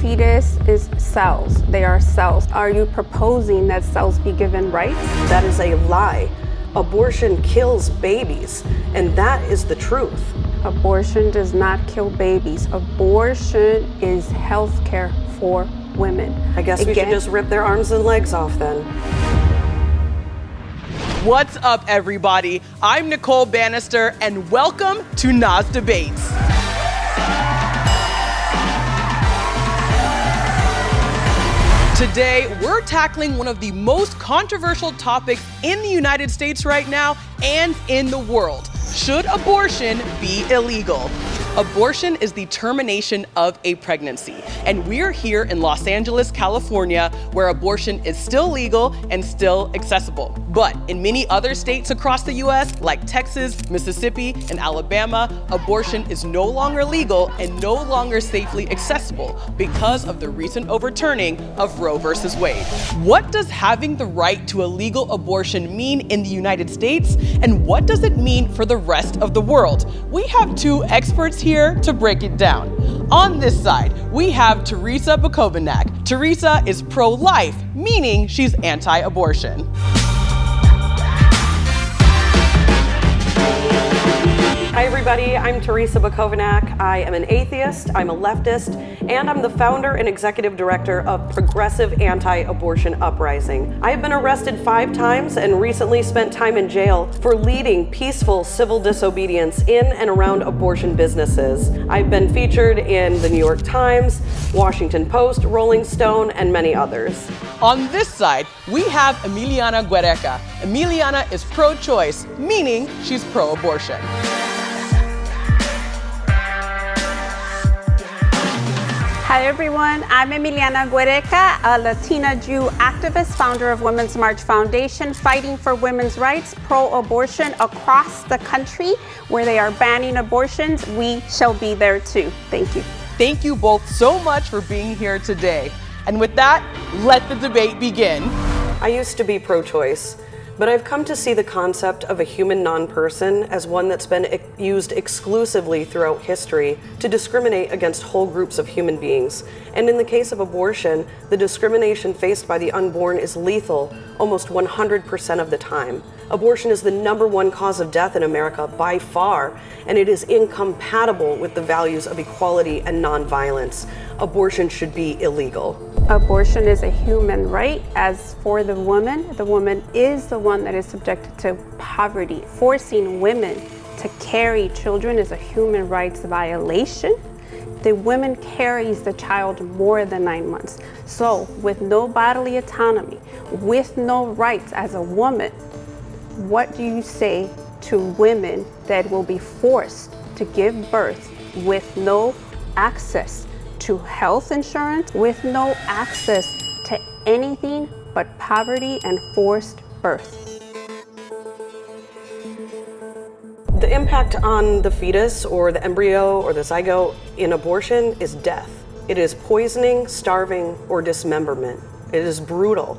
fetus is cells. They are cells. Are you proposing that cells be given rights? That is a lie. Abortion kills babies, and that is the truth. Abortion does not kill babies. Abortion is health care for women. I guess we should just rip their arms and legs off then. What's up, everybody? I'm Nicole Bannister, and welcome to Nas Debates. Today, we're tackling one of the most controversial topics in the United States right now and in the world. Should abortion be illegal? Abortion is the termination of a pregnancy, and we're here in Los Angeles, California, where abortion is still legal and still accessible. But in many other states across the US, like Texas, Mississippi, and Alabama, abortion is no longer legal and no longer safely accessible because of the recent overturning of Roe v Wade. What does having the right to a legal abortion mean in the United States, and what does it mean for the rest of the world? We have two experts here to break it down. On this side, we have Terrisa Bukovinac. Terrisa is pro-life, meaning she's anti-abortion. Hi everybody, I'm Terrisa Bukovinac. I am an atheist, I'm a leftist, and I'm the founder and executive director of Progressive Anti Abortion Uprising. I have been arrested 5 times and recently spent time in jail for leading peaceful civil disobedience in and around abortion businesses. I've been featured in the New York Times, Washington Post, Rolling Stone, and many others. On this side, we have Emiliana Guereca. Emiliana is pro-choice, meaning she's pro-abortion. Hi everyone, I'm Emiliana Guereca, a Latina Jew activist, founder of Women's March Foundation, fighting for women's rights, pro-abortion across the country. Where they are banning abortions, we shall be there too. Thank you. Thank you both so much for being here today. And with that, let the debate begin. I used to be pro-choice, but I've come to see the concept of a human non-person as one that's been used exclusively throughout history to discriminate against whole groups of human beings. And in the case of abortion, the discrimination faced by the unborn is lethal almost 100% of the time. Abortion is the #1 cause of death in America by far, and it is incompatible with the values of equality and nonviolence. Abortion should be illegal. Abortion is a human right. As for the woman is the one that is subjected to poverty. Forcing women to carry children is a human rights violation. The woman carries the child more than 9 months. So with no bodily autonomy, with no rights as a woman, what do you say to women that will be forced to give birth with no access to health insurance, with no access to anything but poverty and forced birth? The impact on the fetus or the embryo or the zygote in abortion is death. It is poisoning, starving, or dismemberment. It is brutal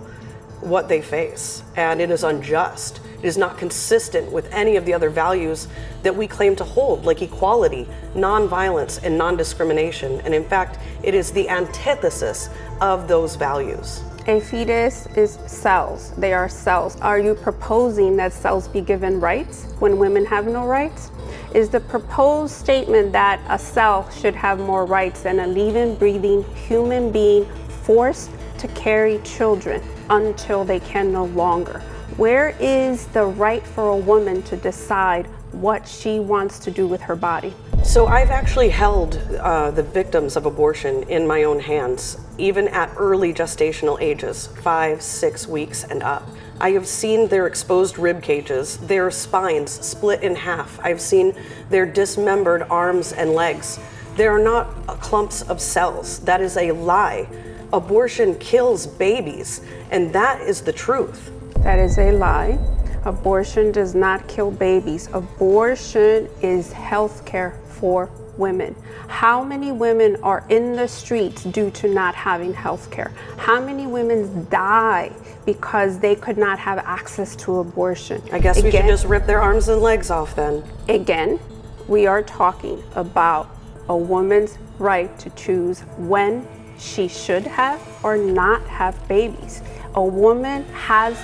what they face, and it is unjust. It is not consistent with any of the other values that we claim to hold, like equality, nonviolence, and non-discrimination. And in fact, it is the antithesis of those values. A fetus is cells. They are cells. Are you proposing that cells be given rights when women have no rights? Is the proposed statement that a cell should have more rights than a living, breathing human being forced to carry children until they can no longer? Where is the right for a woman to decide what she wants to do with her body? So I've actually held the victims of abortion in my own hands, even at early gestational ages, 5, 6 weeks and up. I have seen their exposed rib cages, their spines split in half. I've seen their dismembered arms and legs. They are not clumps of cells. That is a lie. Abortion kills babies, and that is the truth. That is a lie. Abortion does not kill babies. Abortion is health care for women. How many women are in the streets due to not having health care? How many women die because they could not have access to abortion? I guess we should just rip their arms and legs off then. Again, we are talking about a woman's right to choose when she should have or not have babies. A woman has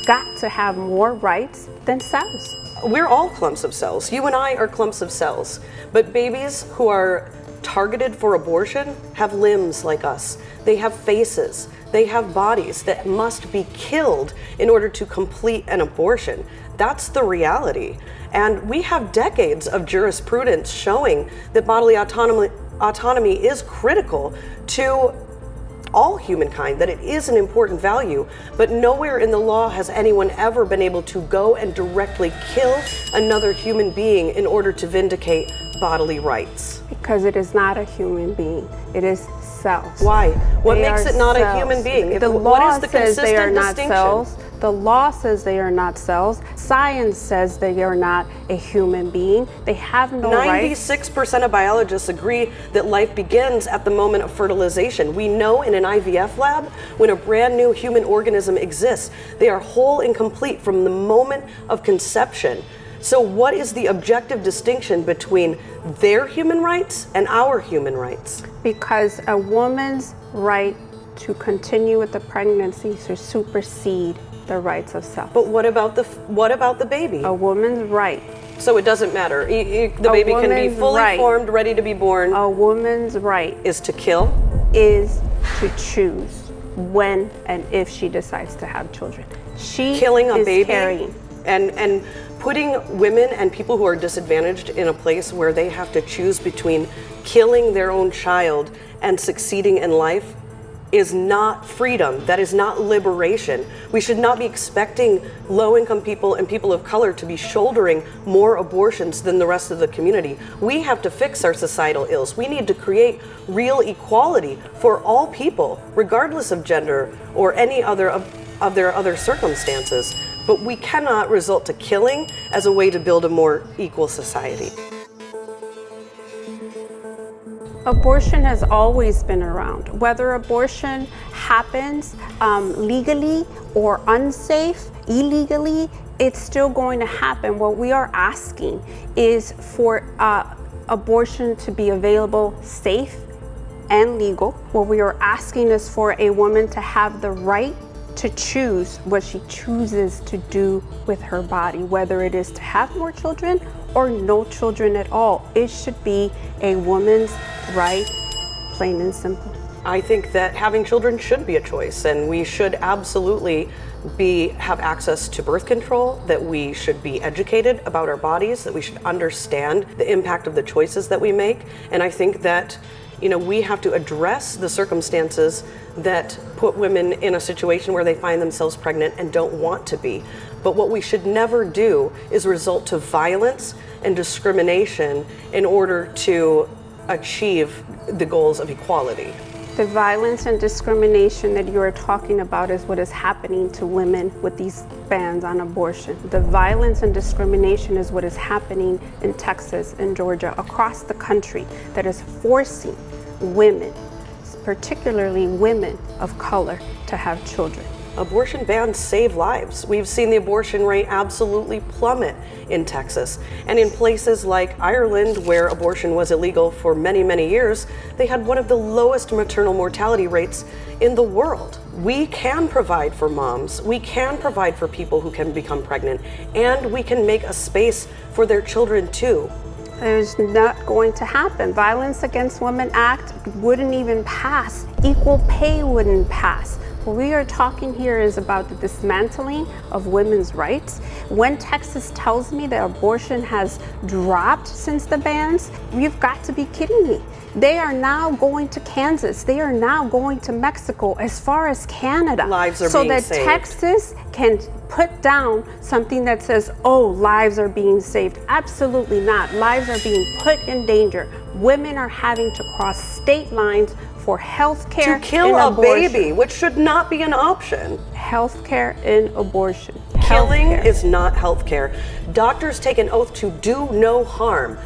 got to have more rights than cells. We're all clumps of cells. You and I are clumps of cells. But babies who are targeted for abortion have limbs like us. They have faces. They have bodies that must be killed in order to complete an abortion. That's the reality. And we have decades of jurisprudence showing that bodily autonomy is critical to all humankind, that it is an important value, but nowhere in the law has anyone ever been able to go and directly kill another human being in order to vindicate bodily rights. Because it is not a human being, it is cells. Why? What They makes are it not cells. a human being? The What law is the says they are consistent not distinction? cells. The law says they are not cells. Science says they are not a human being. They have no rights. 96% of biologists agree that life begins at the moment of fertilization. We know in an IVF lab, when a brand new human organism exists, they are whole and complete from the moment of conception. So what is the objective distinction between their human rights and our human rights? Because a woman's right to continue with the pregnancy to supersede the rights of self. But what about the baby? A woman's right. So it doesn't matter. The baby can be woman's fully right. formed, ready to be born. A woman's right Is to kill. is to choose when and if she decides to have children. She Killing a is baby carrying. and putting women and people who are disadvantaged in a place where they have to choose between killing their own child and succeeding in life is not freedom. That is not liberation. We should not be expecting low-income people and people of color to be shouldering more abortions than the rest of the community. We have to fix our societal ills. We need to create real equality for all people, regardless of gender or any other of their other circumstances. But we cannot resort to killing as a way to build a more equal society. Abortion has always been around. Whether abortion happens legally or unsafe, illegally, it's still going to happen. What we are asking is for abortion to be available, safe and legal. What we are asking is for a woman to have the right to choose what she chooses to do with her body, whether it is to have more children or no children at all. It should be a woman's right, plain and simple. I think that having children should be a choice, and we should absolutely have access to birth control, that we should be educated about our bodies, that we should understand the impact of the choices that we make. And I think that we have to address the circumstances that put women in a situation where they find themselves pregnant and don't want to be. But what we should never do is resort to violence and discrimination in order to achieve the goals of equality. The violence and discrimination that you are talking about is what is happening to women with these bans on abortion. The violence and discrimination is what is happening in Texas and Georgia, across the country, that is forcing women, particularly women of color, to have children. Abortion bans save lives. We've seen the abortion rate absolutely plummet in Texas. And in places like Ireland, where abortion was illegal for many, many years, they had one of the lowest maternal mortality rates in the world. We can provide for moms. We can provide for people who can become pregnant. And we can make a space for their children too. There's not going to happen. Violence Against Women Act wouldn't even pass. Equal pay wouldn't pass. What we are talking here is about the dismantling of women's rights. When Texas tells me that abortion has dropped since the bans, you've got to be kidding me. They are now going to Kansas. They are now going to Mexico, as far as Canada. Lives are so being that saved. Texas can put down something that says, oh, lives are being saved. Absolutely not. Lives are being put in danger. Women are having to cross state lines for health care To kill and a abortion. baby, which should not be an option. Health care and abortion. Killing Healthcare. is not healthcare. Doctors take an oath to do no harm.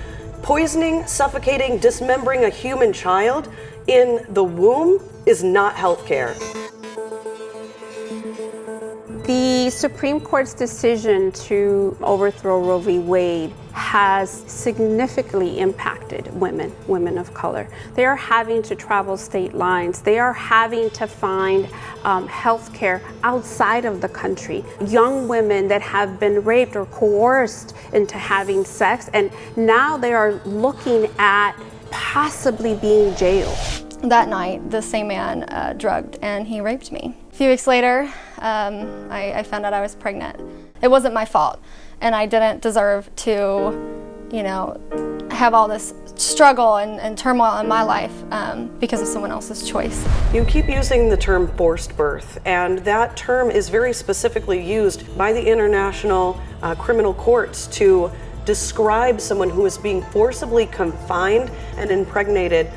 Poisoning, suffocating, dismembering a human child in the womb is not healthcare. The Supreme Court's decision to overthrow Roe V Wade has significantly impacted women of color. They are having to travel state lines. They are having to find health care outside of the country. Young women that have been raped or coerced into having sex, and now they are looking at possibly being jailed. That night, the same man drugged and he raped me. A few weeks later, I found out I was pregnant. It wasn't my fault, and I didn't deserve to, have all this struggle and turmoil in my life because of someone else's choice. You keep using the term forced birth, and that term is very specifically used by the international criminal courts to describe someone who is being forcibly confined and impregnated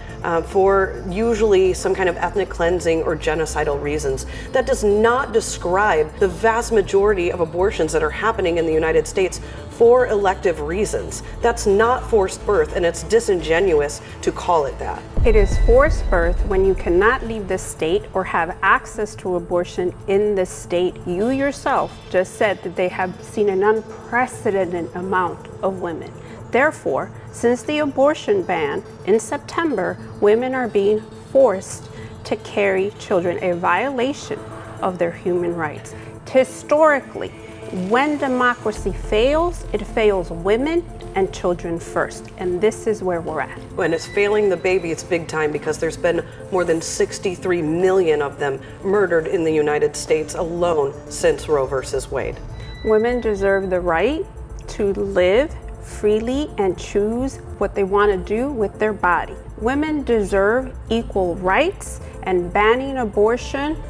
for usually some kind of ethnic cleansing or genocidal reasons. That does not describe the vast majority of abortions that are happening in the United States for elective reasons. That's not forced birth, and it's disingenuous to call it that. It is forced birth when you cannot leave the state or have access to abortion in the state. You yourself just said that they have seen an unprecedented amount of women. Therefore, since the abortion ban in September, women are being forced to carry children, a violation of their human rights. Historically, when democracy fails, it fails women and children first, and this is where we're at. When it's failing the baby, it's big time, because there's been more than 63 million of them murdered in the United States alone since Roe v. Wade. Women deserve the right to live freely and choose what they want to do with their body. Women deserve equal rights, and banning abortion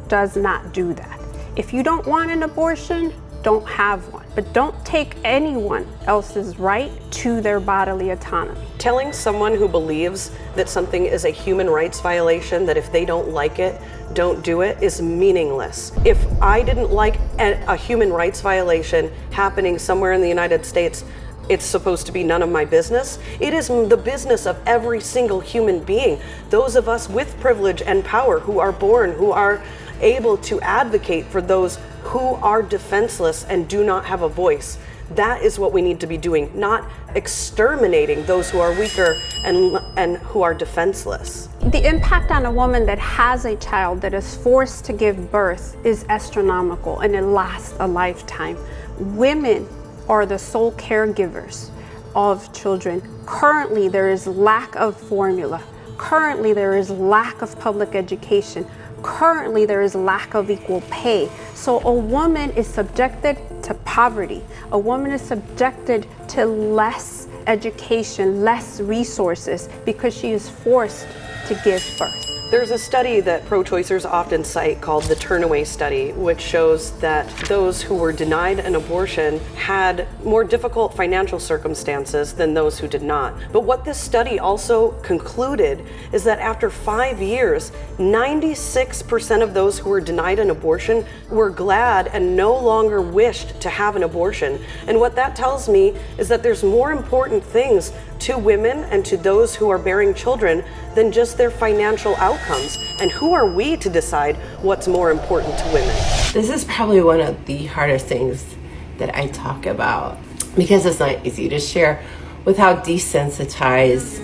does not do that. If you don't want an abortion, don't have one. But don't take anyone else's right to their bodily autonomy. Telling someone who believes that something is a human rights violation, that if they don't like it, don't do it, is meaningless. If I didn't like a human rights violation happening somewhere in the United States, it's supposed to be none of my business. It is the business of every single human being. Those of us with privilege and power who are born, who are able to advocate for those who are defenseless and do not have a voice. That is what we need to be doing, not exterminating those who are weaker and who are defenseless. The impact on a woman that has a child that is forced to give birth is astronomical, and it lasts a lifetime. Women are the sole caregivers of children. Currently, there is lack of formula. Currently, there is lack of public education. Currently, there is lack of equal pay. So a woman is subjected to poverty. A woman is subjected to less education, less resources, because she is forced to give birth. There's a study that pro-choicers often cite called the Turnaway Study, which shows that those who were denied an abortion had more difficult financial circumstances than those who did not. But what this study also concluded is that after 5 years, 96% of those who were denied an abortion were glad and no longer wished to have an abortion. And what that tells me is that there's more important things to women and to those who are bearing children than just their financial outcomes. And who are we to decide what's more important to women? This is probably one of the hardest things that I talk about, because it's not easy to share with how desensitized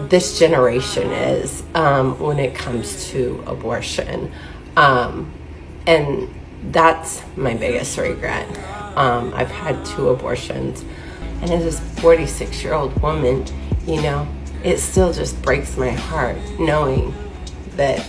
this generation is when it comes to abortion. And that's my biggest regret. I've had 2 abortions. And as this 46-year-old woman, it still just breaks my heart knowing that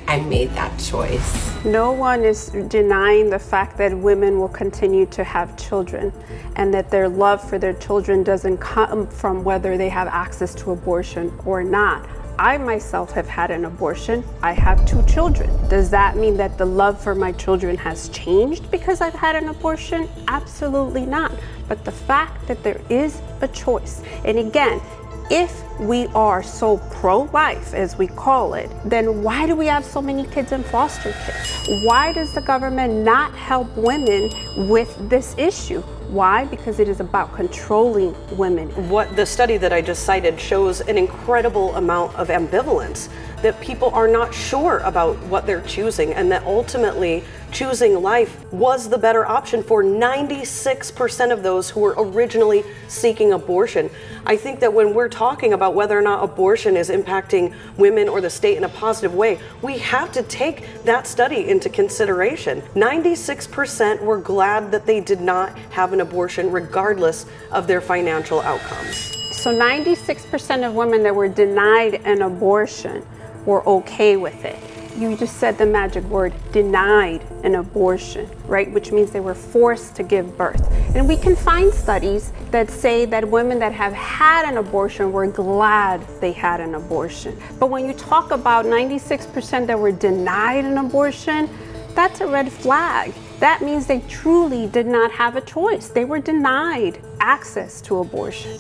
I made that choice. No one is denying the fact that women will continue to have children, and that their love for their children doesn't come from whether they have access to abortion or not. I myself have had an abortion. I have 2 children. Does that mean that the love for my children has changed because I've had an abortion? Absolutely not. But the fact that there is a choice, and again, if we are so pro-life, as we call it, then why do we have so many kids in foster care? Why does the government not help women with this issue? Why? Because it is about controlling women. What the study that I just cited shows an incredible amount of ambivalence, that people are not sure about what they're choosing, and that ultimately choosing life was the better option for 96% of those who were originally seeking abortion. I think that when we're talking about whether or not abortion is impacting women or the state in a positive way, we have to take that study into consideration. 96% were glad that they did not have an abortion regardless of their financial outcomes. So 96% of women that were denied an abortion were okay with it. You just said the magic word, denied an abortion, right? Which means they were forced to give birth. And we can find studies that say that women that have had an abortion were glad they had an abortion. But when you talk about 96% that were denied an abortion, that's a red flag. That means they truly did not have a choice. They were denied access to abortion.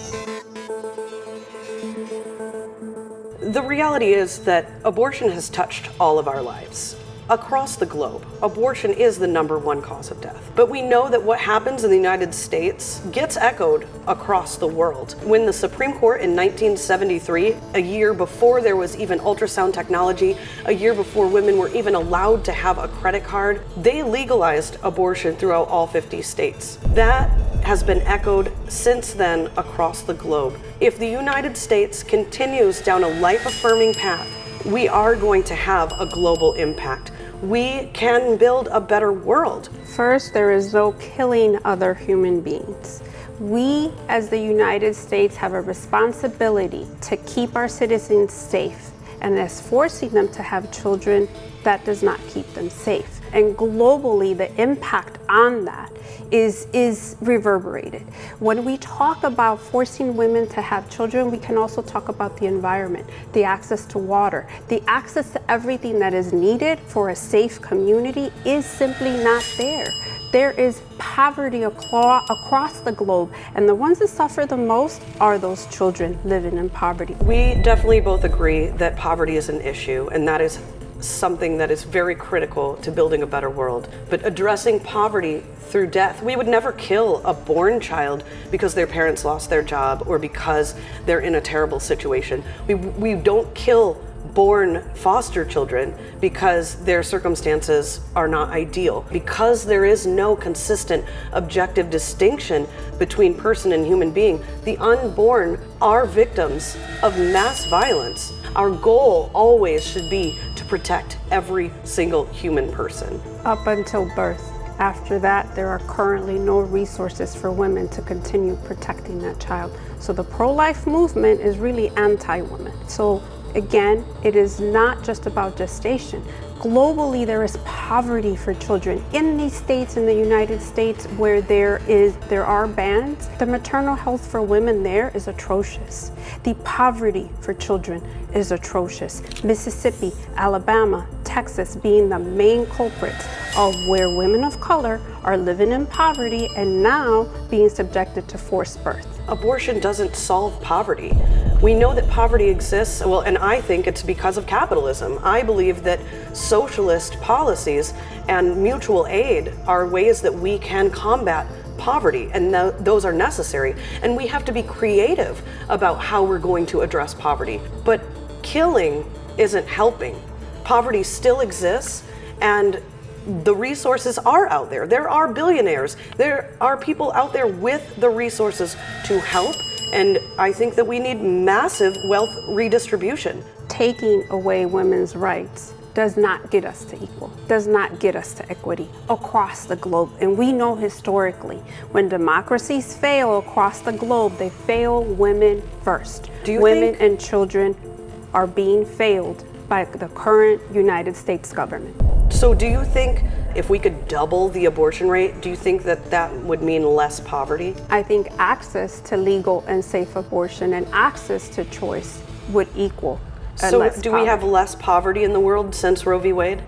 The reality is that abortion has touched all of our lives. Across the globe, abortion is the #1 cause of death. But we know that what happens in the United States gets echoed across the world. When the Supreme Court in 1973, a year before there was even ultrasound technology, a year before women were even allowed to have a credit card, they legalized abortion throughout all 50 states. That has been echoed since then across the globe. If the United States continues down a life-affirming path, we are going to have a global impact. We can build a better world. First, there is no killing other human beings. We, as the United States, have a responsibility to keep our citizens safe. And as forcing them to have children, that does not keep them safe. And globally, the impact on that is reverberated. When we talk about forcing women to have children, we can also talk about the environment, the access to water, the access to everything that is needed for a safe community is simply not there. There is poverty across the globe, and the ones that suffer the most are those children living in poverty. We definitely both agree that poverty is an issue, and that is something that is very critical to building a better world. But addressing poverty through death, we would never kill a born child because their parents lost their job or because they're in a terrible situation. We don't kill born foster children because their circumstances are not ideal. Because there is no consistent objective distinction between person and human being, the unborn are victims of mass violence. Our goal always should be to protect every single human person. Up until birth. After that, there are currently no resources for women to continue protecting that child. So the pro-life movement is really anti-woman. So again, it is not just about gestation. Globally, there is poverty for children. In these states, in the United States, where there are bans, the maternal health for women there is atrocious. The poverty for children is atrocious. Mississippi, Alabama, Texas being the main culprits of where women of color are living in poverty and now being subjected to forced birth. Abortion doesn't solve poverty. We know that poverty exists, well, and I think it's because of capitalism. I believe that socialist policies and mutual aid are ways that we can combat poverty, and those are necessary. And we have to be creative about how we're going to address poverty. But killing isn't helping. Poverty still exists, and the resources are out there. There are billionaires. There are people out there with the resources to help. And I think that we need massive wealth redistribution. Taking away women's rights does not get us to equal, does not get us to equity across the globe. And we know historically, when democracies fail across the globe, they fail women first. Women and children are being failed by the current United States government. So do you think if we could double the abortion rate, do you think that that would mean less poverty? I think access to legal and safe abortion and access to choice would equal So less do poverty. we have less poverty in the world since Roe v. Wade?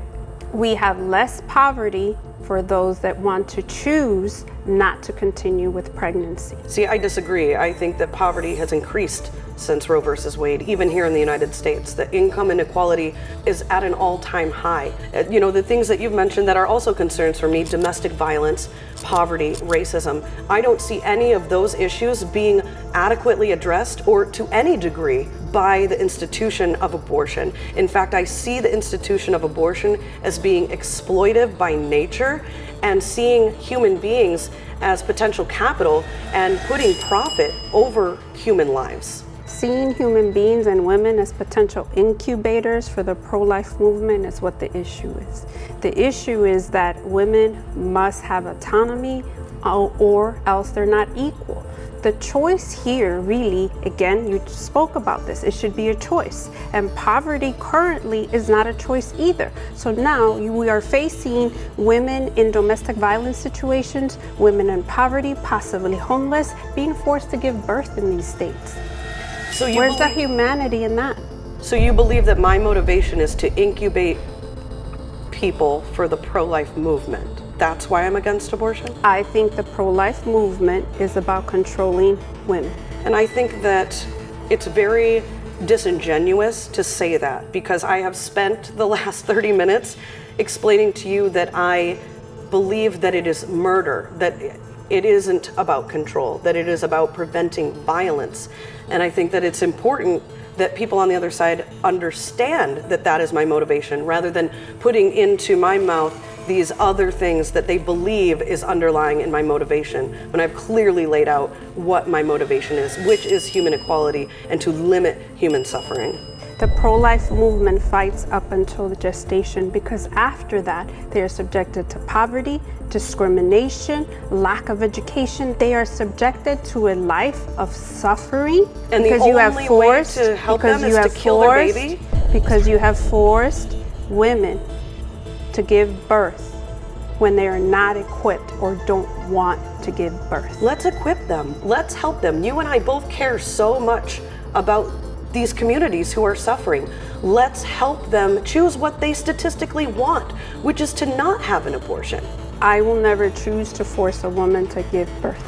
We have less poverty for those that want to choose not to continue with pregnancy. See, I disagree. I think that poverty has increased since Roe v. Wade, even here in the United States. The income inequality is at an all-time high. You know, the things that you've mentioned that are also concerns for me, domestic violence, poverty, racism, I don't see any of those issues being adequately addressed or to any degree by the institution of abortion. In fact, I see the institution of abortion as being exploitive by nature and seeing human beings as potential capital and putting profit over human lives. Seeing human beings and women as potential incubators for the pro-life movement is what the issue is. The issue is that women must have autonomy or else they're not equal. The choice here really, again, you spoke about this, it should be a choice. And poverty currently is not a choice either. So now we are facing women in domestic violence situations, women in poverty, possibly homeless, being forced to give birth in these states. So where's the humanity in that? So you believe that my motivation is to incubate people for the pro-life movement? That's why I'm against abortion? I think the pro-life movement is about controlling women. And I think that it's very disingenuous to say that, because I have spent the last 30 minutes explaining to you that I believe that it is murder, that it isn't about control, that it is about preventing violence. And I think that it's important that people on the other side understand that that is my motivation, rather than putting into my mouth these other things that they believe is underlying in my motivation, when I've clearly laid out what my motivation is, which is human equality and to limit human suffering. The pro-life movement fights up until the gestation, because after that they are subjected to poverty, discrimination, lack of education. They are subjected to a life of suffering, and because you have forced to help them is to kill their baby? Because you have forced women to give birth when they are not equipped or don't want to give birth. Let's equip them. Let's help them. You and I both care so much about these communities who are suffering. Let's help them choose what they statistically want, which is to not have an abortion. I will never choose to force a woman to give birth.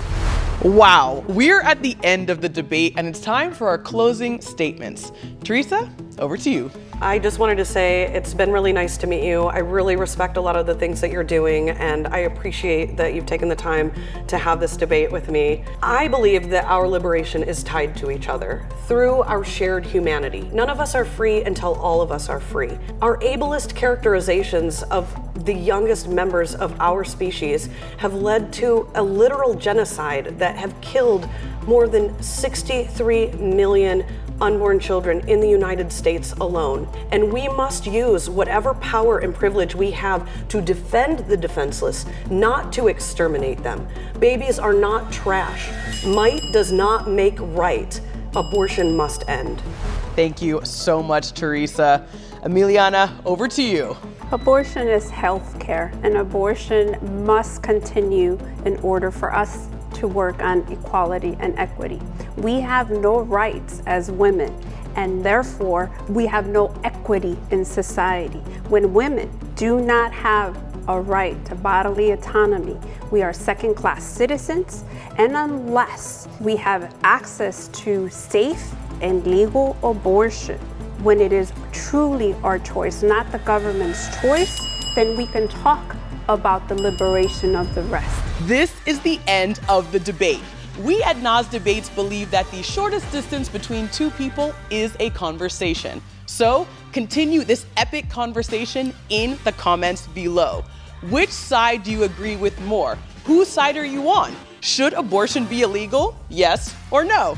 Wow, we're at the end of the debate and it's time for our closing statements. Terrisa, over to you. I just wanted to say it's been really nice to meet you. I really respect a lot of the things that you're doing, and I appreciate that you've taken the time to have this debate with me. I believe that our liberation is tied to each other through our shared humanity. None of us are free until all of us are free. Our ableist characterizations of the youngest members of our species have led to a literal genocide that have killed more than 63 million unborn children in the United States alone. And we must use whatever power and privilege we have to defend the defenseless, not to exterminate them. Babies are not trash. Might does not make right. Abortion must end. Thank you so much, Terrisa. Emiliana, over to you. Abortion is health care, and abortion must continue in order for us to work on equality and equity. We have no rights as women, and therefore we have no equity in society. When women do not have a right to bodily autonomy, we are second-class citizens, and unless we have access to safe and legal abortion, when it is truly our choice, not the government's choice, then we can talk about the liberation of the rest. This is the end of the debate. We at Nas Debates believe that the shortest distance between two people is a conversation. So continue this epic conversation in the comments below. Which side do you agree with more? Whose side are you on? Should abortion be illegal? Yes or no?